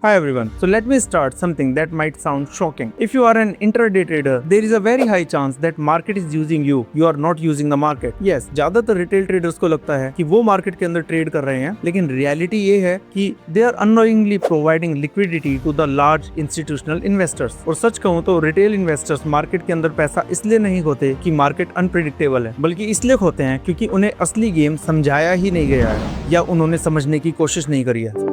Hi everyone. So let me start something that might sound shocking. If you are an intraday trader, there is a very high chance that market is using you. You are not using the market. Yes, ज्यादातर retail traders को लगता है कि वो market के अंदर trade कर रहे हैं, लेकिन रियलिटी ये है कि they are unknowingly providing liquidity to the large institutional investors. और सच कहूँ तो रिटेल इन्वेस्टर्स मार्केट के अंदर पैसा इसलिए नहीं होते कि मार्केट अनप्रिडिक्टेबल है, बल्कि इसलिए होते हैं क्योंकि उन्हें असली गेम समझाया ही नहीं गया है या उन्होंने समझने की कोशिश नहीं करी है।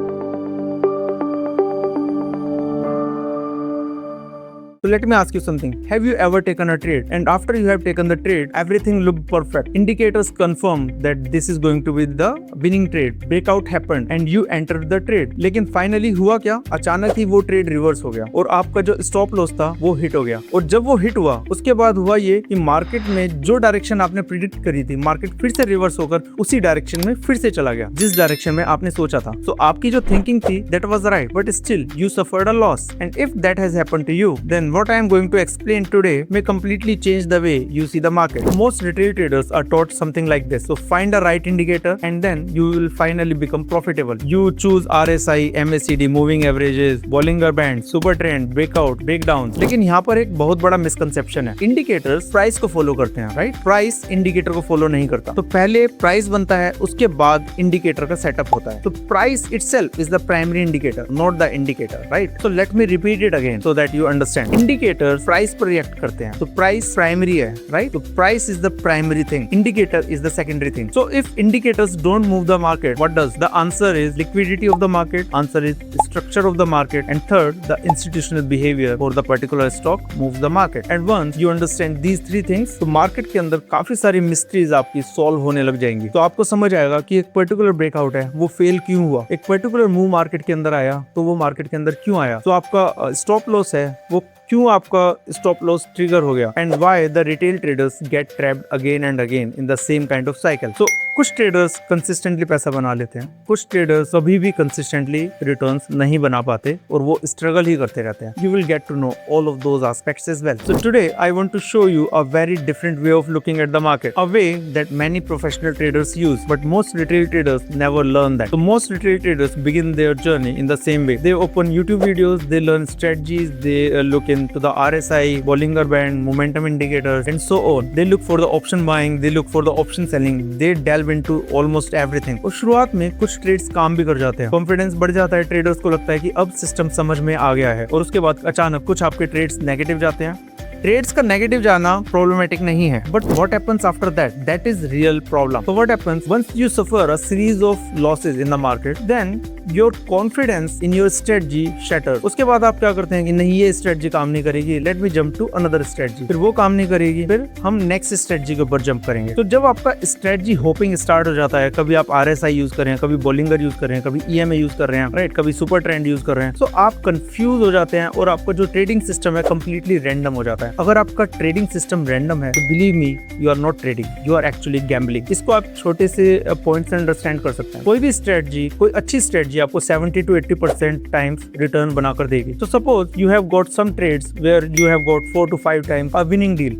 So let me ask you something. Have you ever taken a trade and after you have taken the trade, everything looked perfect? Indicators confirm that this is going to be the winning trade. Breakout happened and you entered the trade. लेकिन finally हुआ क्या? अचानक ही वो trade reverse हो गया और आपका जो स्टॉप लॉस था वो हिट हो गया। और जब वो हिट हुआ उसके बाद हुआ ये कि मार्केट में जो डायरेक्शन आपने प्रिडिक्ट करी थी, मार्केट फिर से रिवर्स होकर उसी डायरेक्शन में फिर से चला गया जिस डायरेक्शन में आपने सोचा था। So आपकी जो थिंकिंग थी that was right, but still you suffered a loss. And if that has happened to you, then what I am going to explain today may completely change the way you see the market. Most retail traders are taught something like this. So find a right indicator and then you will finally become profitable. You choose RSI, MACD, moving averages, Bollinger Band, super trend, breakout, breakdowns. लेकिन यहाँ पर एक बहुत बड़ा misconception है। Indicators price को follow करते हैं, राइट? प्राइस इंडिकेटर को फॉलो नहीं करता। तो पहले प्राइस बनता है, उसके बाद इंडिकेटर का सेटअप होता है। तो price itself is the primary indicator, not the indicator, right? So let me repeat it again so that you understand. Indicators price पर रिएक्ट करते हैं, तो प्राइस प्राइमरी है, राइट? तो price is the primary thing, indicator is the secondary thing. So if indicators don't move the market, what does? The answer is liquidity of the market, answer is structure of the market, and third the institutional behaviour for the particular stock moves the market. And once you understand these three things, तो market के अंदर काफी सारी mysteries आपकी solve होने लग जाएंगी. तो आपको समझ आएगा कि एक पर्टिकुलर ब्रेकआउट है वो फेल क्यों हुआ, एक पर्टिकुलर मूव मार्केट के अंदर आया तो वो मार्केट के अंदर क्यों आया, तो आपका स्टॉप लॉस है वो क्यों आपका स्टॉप लॉस ट्रिगर हो गया, and why the retail traders get trapped again and again in the same kind of cycle. So कुछ ट्रेडर्स कंसिस्टेंटली पैसा बना लेते हैं, कुछ ट्रेडर्स कभी भी कंसिस्टेंटली रिटर्न्स नहीं बना पाते और वो स्ट्रगल ही करते रहते हैं. You will get to know all of those aspects as well. So today I want to show you a very different way of looking at the market, a way that many professional traders use but most retail traders never learn that. So most retail traders begin their journey in the same way. They open YouTube videos, they learn strategies, they look into the RSI, Bollinger Band, momentum indicators, and so on. They look for the option buying, they look for the option selling, they delve into almost everything. और शुरुआत में कुछ trades काम भी कर जाते हैं, confidence बढ़ जाता है, ट्रेडर्स को लगता है कि अब सिस्टम समझ में आ गया है, और उसके बाद अचानक कुछ आपके ट्रेड्स नेगेटिव जाते हैं. ट्रेड्स का नेगेटिव जाना प्रॉब्लमेटिक नहीं है, but what happens after that, that is real problem. So what happens once you suffer a series of losses in the market, then your confidence in your strategy shatters. उसके बाद आप क्या करते हैं कि नहीं ये स्ट्रेटजी काम नहीं करेगी, let me jump to another strategy. फिर वो काम नहीं करेगी, फिर हम नेक्स्ट स्ट्रेटजी के ऊपर जंप करेंगे. तो जब आपका स्ट्रेटजी होपिंग स्टार्ट हो जाता है, कभी आप RSI यूज कर रहे हैं, कभी बॉलिंगर यूज कर रहे हैं, कभी EMA यूज कर रहे हैं, राइट, कभी सुपर ट्रेंड यूज कर रहे हैं, तो आप कंफ्यूज हो जाते हैं और आपका जो ट्रेडिंग सिस्टम है कंप्लीटली रैंडम हो जाता है. अगर आपका ट्रेडिंग सिस्टम रैंडम है तो believe me, you are not trading, you are actually gambling. इसको आप छोटे से पॉइंट से अंडरस्टैंड कर सकते हैं. कोई भी स्ट्रेटजी, कोई अच्छी स्ट्रेटजी आपको 70 to 80% टाइम्स रिटर्न बनाकर देगी. तो suppose you have got some trades where you have got 4 to 5 times a winning deal.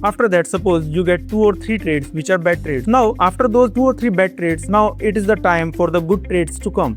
After that, suppose you get 2 or 3 trades which are bad trades. Now, after those 2 or 3 bad trades, now it is the time for the good trades to come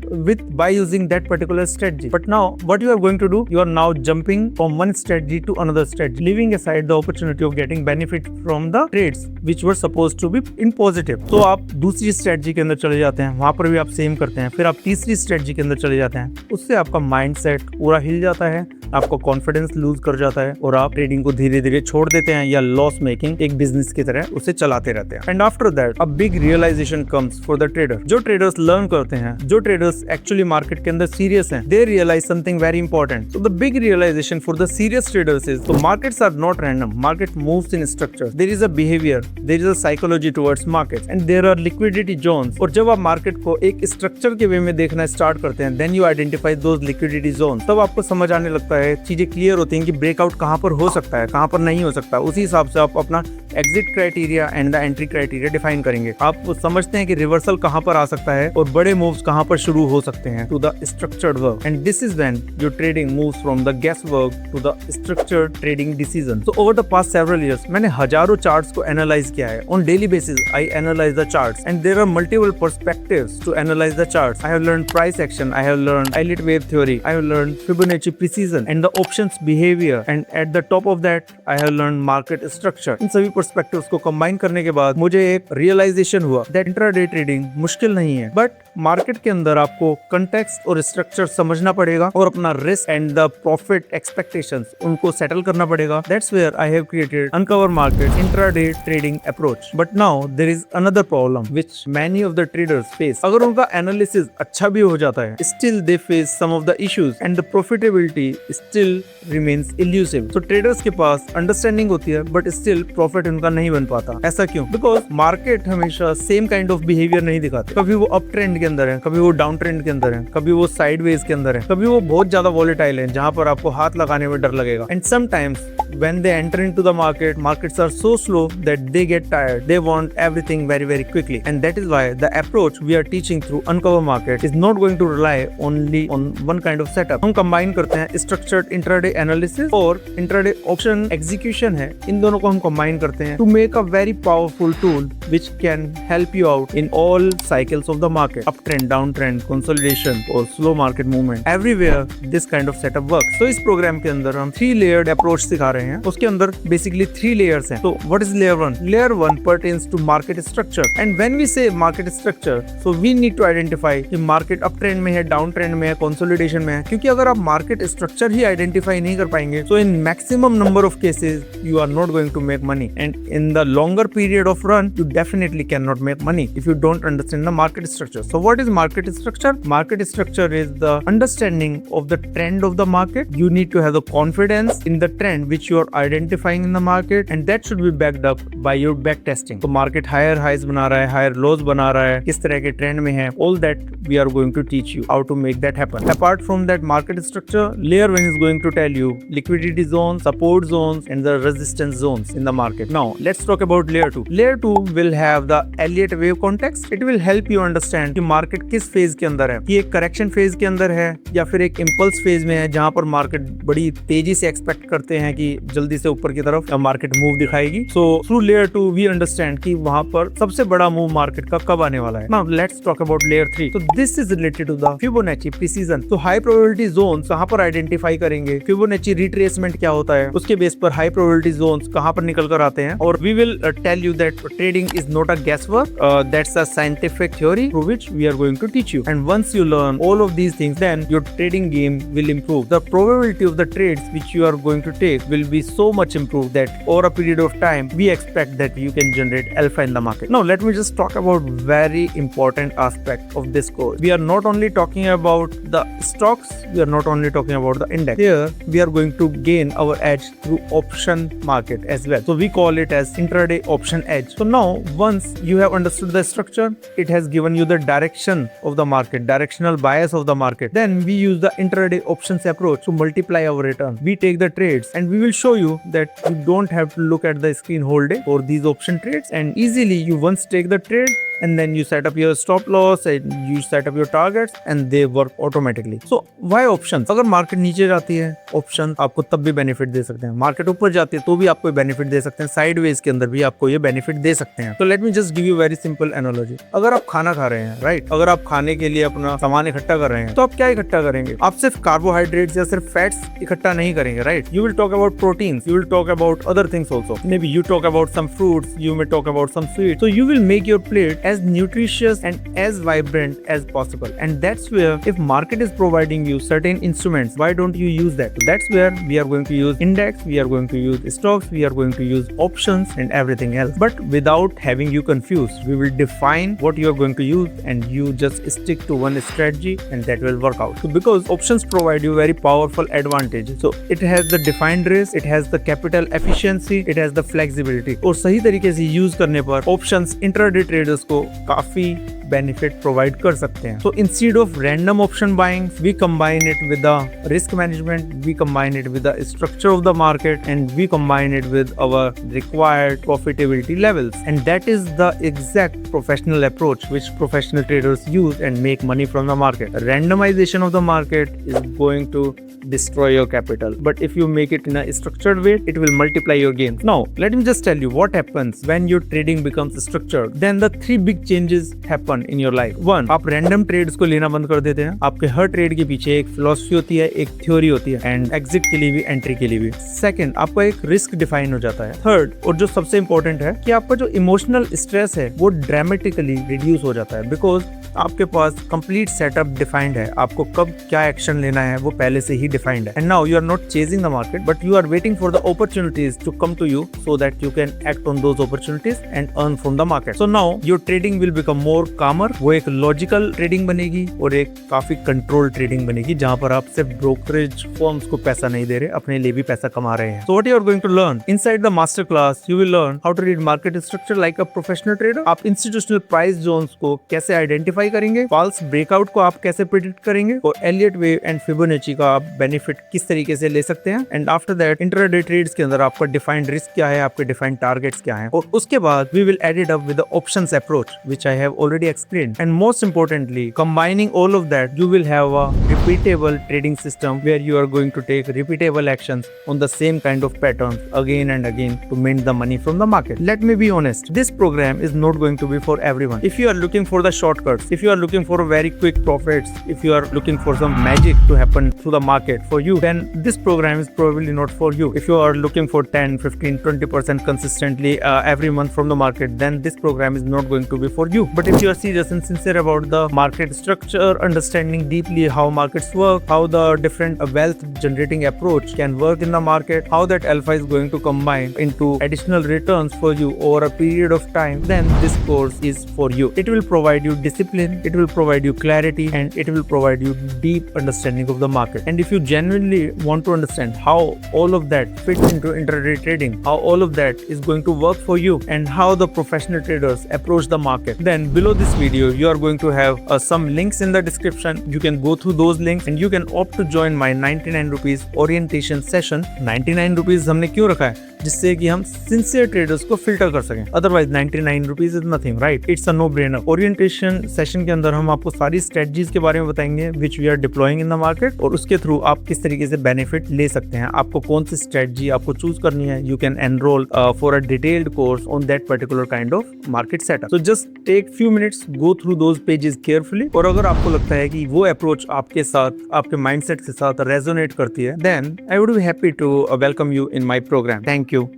by using that particular strategy. But now, what you are going to do? You are now jumping from one strategy to another strategy, leaving aside the opportunity of getting benefit from the trades which were supposed to be in positive. तो आप दूसरी strategy के अंदर चले जाते हैं, वहाँ पर भी आप सेम करते हैं, फिर आप तीसरी strategy के अंदर चले जाते हैं, उससे आपका माइंडसेट पूरा हिल जाता है, आपका कॉन्फिडेंस लूज कर जाता है और आप ट्रेडिंग को धीरे धीरे छोड़ देते हैं या लॉस मेकिंग एक बिजनेस की तरह उसे चलाते रहते हैं. And after that a big realisation comes for the trader. जो ट्रेडर्स लर्न करते हैं, जो ट्रेडर्स एक्चुअली मार्केट के अंदर सीरियस हैं, they realise something very important. So the big realisation for the serious traders is, so markets are not random, market moves in structure, there is a behavior, there is a psychology towards markets, and there are liquidity zones. और जब आप market को एक structure के वे में देखना start करते हैं, then you identify those liquidity zones. तब आपको समझ आने लगता है, चीजें क्लियर होती हैं कि ब्रेकआउट कहाँ पर हो सकता है, कहाँ पर नहीं हो सकता, उसी हिसाब से आप अपना exit criteria and the entry criteria define करेंगे। आप समझते हैं कि रिवर्सल कहाँ पर आ सकता है और बड़े मूव्स कहाँ पर शुरू हो सकते हैं to the structured work, and this is when your trading moves from the guesswork to the structured trading decision. So over the past several years मैंने हजारों चार्ट्स को एनालाइज किया है। On daily basis I analyse the charts and there are multiple perspectives to analyse the charts. I have learned price action, I have learned Elliott wave theory, I have learned Fibonacci precision and the options behavior, and at the top of that I have learned market structure। इन सभी perspectives को combine करने के बाद मुझे एक realisation हुआ that intraday trading मुश्किल नहीं है, बट मार्केट के अंदर आपको कंटेक्स्ट और स्ट्रक्चर समझना पड़ेगा और अपना risk and the profit expectations उनको सेटल करना पड़ेगा। That's where I have created uncover market intraday trading approach. But now there is another problem which many of the traders face. अगर उनका एनालिसिस अच्छा भी हो जाता है, still they face some of the issues and the profitability still remains elusive। तो traders के पास understanding होती है बट स्टिल प्रॉफिट उनका नहीं बन पाता। ऐसा क्यों? बिकॉज मार्केट हमेशा सेम काइंड ऑफ बिहेवियर नहीं दिखाते। कभी वो अप ट्रेंड के अंदर है, कभी वो डाउन ट्रेंड के अंदर है, कभी वो साइडवेज के अंदर है, कभी वो बहुत ज्यादा वॉलेटाइल है जहां पर आपको हाथ लगाने में डर लगेगा। And sometimes when they enter into the market, markets are so slow that they get tired. They want everything very quickly, and that is why the approach we are teaching through Uncover Market is not going to rely only on one kind of setup। हम combine करते हैं structured intraday analysis और intraday option execution है, इन दोनों को हम combine करते हैं to make a very powerful tool which can help you out in all cycles of the market, uptrend, downtrend, consolidation or slow market movement। Everywhere this kind of setup works। तो इस programme के अंदर हम 3 layered approach सिखा रहे हैं। उसके अंदर बेसिकली 3 layers हैं। तो what is layer 1? Layer 1 pertains to market structure, and when we say market structure, so we need to identify कि मार्केट अप ट्रेंड में है, डाउन ट्रेंड में है, कंसोलिडेशन में है। क्योंकि अगर आप मार्केट स्ट्रक्चर ही आइडेंटिफाई नहीं कर पाएंगे, so in maximum number of cases you are not going to make money, and in the longer period of run you definitely cannot make money if you don't understand the market structure। So what is market structure? Market structure is the understanding of the trend of the market। You need to have the confidence in the trend which you are identifying in the market, and that should be backed up by your back testing। तो market higher highs बना रहा है, higher लोज बना रहा है, किस तरह के ट्रेंड में है, all that we are going to teach you how to make that happen। Apart from that market structure, layer 1 is going to tell you liquidity zones, support zones and the resistance zones in the market। Now let's talk about layer 2। Layer 2 will have the Elliott wave context। It will help you understand कि market किस phase के अंदर है, कि एक correction phase के अंदर है या फिर एक इम्पल्स फेज में है जहां पर मार्केट बड़ी तेजी से एक्सपेक्ट करते हैं कि जल्दी से ऊपर की तरफ मार्केट मूव दिखाएगी। So through layer 2 we understand कि वहां पर सबसे बड़ा मूव मार्केट का कब आने वाला है। Now let's talk about layer 3। तो this is related to the Fibonacci precision. तो हाई प्रोबेबिलिटी जोन्स कहां पर आइडेंटिफाई करेंगे, फिबोनाची रिट्रेसमेंट क्या होता है, उसके बेस पर हाई प्रोबेबिलिटी जोन्स कहां पर निकल कर आते हैं। और we will tell you that trading is not a guesswork, that's a scientific theory through which we are going to teach you. And once you learn all of these things, then your trading game will improve। The probability of the trades which you are going to take will be so much improved that over a period of time we expect that you can generate alpha in the market। Now let me just talk about very important aspect of this course। We are not only talking about the stocks, we are not only talking about the index। Here we are going to gain our edge through option market as well। So we call it as intraday option edge। So now once you have understood the structure, it has given you the direction of the market, directional bias of the market, then we use the intraday options approach to multiply our return। We take the trades and we will show you that you don't have to look at the screen whole day for these option trades, and easily you once take the trade and then you set up your stop loss and you set up your targets and they work automatically। So why options? अगर market नीचे जाती है, option आपको तब भी benefit दे सकते हैं। Market ऊपर जाती है तो भी आपको बेनिफिट दे सकते हैं, साइडवेज के अंदर भी आपको ये बेनिफिट दे सकते हैं। तो let me just give you very simple analogy. अगर आप खाना खा रहे हैं, राइट, अगर आप खाने के लिए अपना सामान इकट्ठा कर रहे हैं, तो आप क्या इकट्ठा करेंगे? आप सिर्फ कार्बोहाइड्रेट्स या सिर्फ फैट्स इकट्ठा नहीं करेंगे, right. You will talk about proteins, you will talk about other things also. Maybe you talk about some fruits, you may talk about some sweets। So you will make your plate as nutritious and as vibrant as possible, and that's where if market is providing you certain instruments, why don't you use that? So that's where we are going to use index, we are going to use stocks, we are going to use options and everything else, but without having you confused. We will define what you are going to use and you just stick to one strategy and that will work out। So because options provide you very powerful advantage, so it has the defined risk, it has the capital efficiency, it has the flexibility। और सही तरीके से use करने पर options intraday traders को आपको काफी benefit provide कर सकते हैं. So instead of random option buying, we combine it with the risk management, we combine it with the structure of the market, and we combine it with our required profitability levels. And that is the exact professional approach which professional traders use and make money from the market. Randomization of the market is going to destroy your capital, but if you make it in a structured way, it will multiply your gains. Now let me just tell you what happens when your trading becomes structured. Then the three big changes happen in your life. One, आप random trades को लेना बंद कर देते हैं. आपके हर trade के पीछे एक फिलॉसफी होती है, एक थ्योरी होती है, एंड एग्जिट के लिए भी, एंट्री के लिए भी. सेकंड, आपका एक रिस्क डिफाइन हो जाता है. थर्ड, और जो सबसे इंपॉर्टेंट है, कि आपका जो इमोशनल स्ट्रेस है वो ड्रामेटिकली रिड्यूस हो जाता है, बिकॉज आपके पास कंप्लीट सेटअप डिफाइंड है. आपको कब क्या एक्शन लेना है वो पहले से ही डिफाइंड है. And now you are not chasing the market, but you are waiting for the opportunities to come to you so that you can act on those opportunities and earn from the market. So now your trading will become more calmer. वो एक logical trading बनेगी और एक काफी control trading बनेगी, जहां पर आप सिर्फ ब्रोकरेज फर्म्स को पैसा नहीं दे रहे, अपने लिए भी पैसा कमा रहे हैं. So what you are going to learn inside the master class, you will learn how to read market structure like a professional trader. आप इंस्टीट्यूशनल प्राइस जोन्स को कैसे आइडेंटिफाई करेंगे, फॉल्स ब्रेकआउट को आप कैसे प्रेडिक्ट करेंगे, और एलियट वेव एंड फिबोनाची का आप बेनिफिट किस तरीके से ले सकते हैं. And after that intraday trades के अंदर आपका डिफाइंड रिस्क क्या है, आपके डिफाइंड टारगेट्स क्या हैं, और उसके बाद we will add it up with the options approach which I have already explained. And most importantly, combining all of that, you will have a repeatable trading system where you are going to take repeatable actions on the same kind of patterns again and again to mint the money from the market. Let me be honest, this program is not going to be for everyone. If you are looking for the shortcuts, if you are looking for very quick profits, if you are looking for some magic to happen through the market for you, then this program is probably not for you. If you are looking for 10, 15, 20% consistently every month from the market, then this program is not going to be for you. But if you are serious and sincere about the market structure, understanding deeply how markets work, how the different wealth generating approach can work in the market, how that alpha is going to combine into additional returns for you over a period of time, then this course is for you. It will provide you discipline, it will provide you clarity, and it will provide you deep understanding of the market. And if you genuinely want to understand how all of that fits into intraday trading, how all of that is going to work for you, and how the professional traders approach the market, then below this video you are going to have some links in the description. You can go through those links and you can opt to join my 99 rupees orientation session. 99 rupees हमने क्यों रखा है, जिससे कि हम sincere traders को filter कर सकें. Otherwise 99 rupees is nothing, right? It's a no brainer. Orientation session के अंदर हम आपको सारी स्ट्रेटजीज के बारे में बताएंगे which we are deploying in the market, और उसके थ्रू आप किस तरीके से बेनिफिट ले सकते हैं. आपको कौन सी स्ट्रेटजी आपको चूज करनी है. You can enrol for a detailed course on that particular kind of market setup. So just take few minutes, go through those pages carefully, और अगर आपको लगता है कि वो अप्रोच आपके साथ, आपके माइंडसेट के साथ रेजोनेट करती है, then I would be happy to welcome you in my programme. Thank you.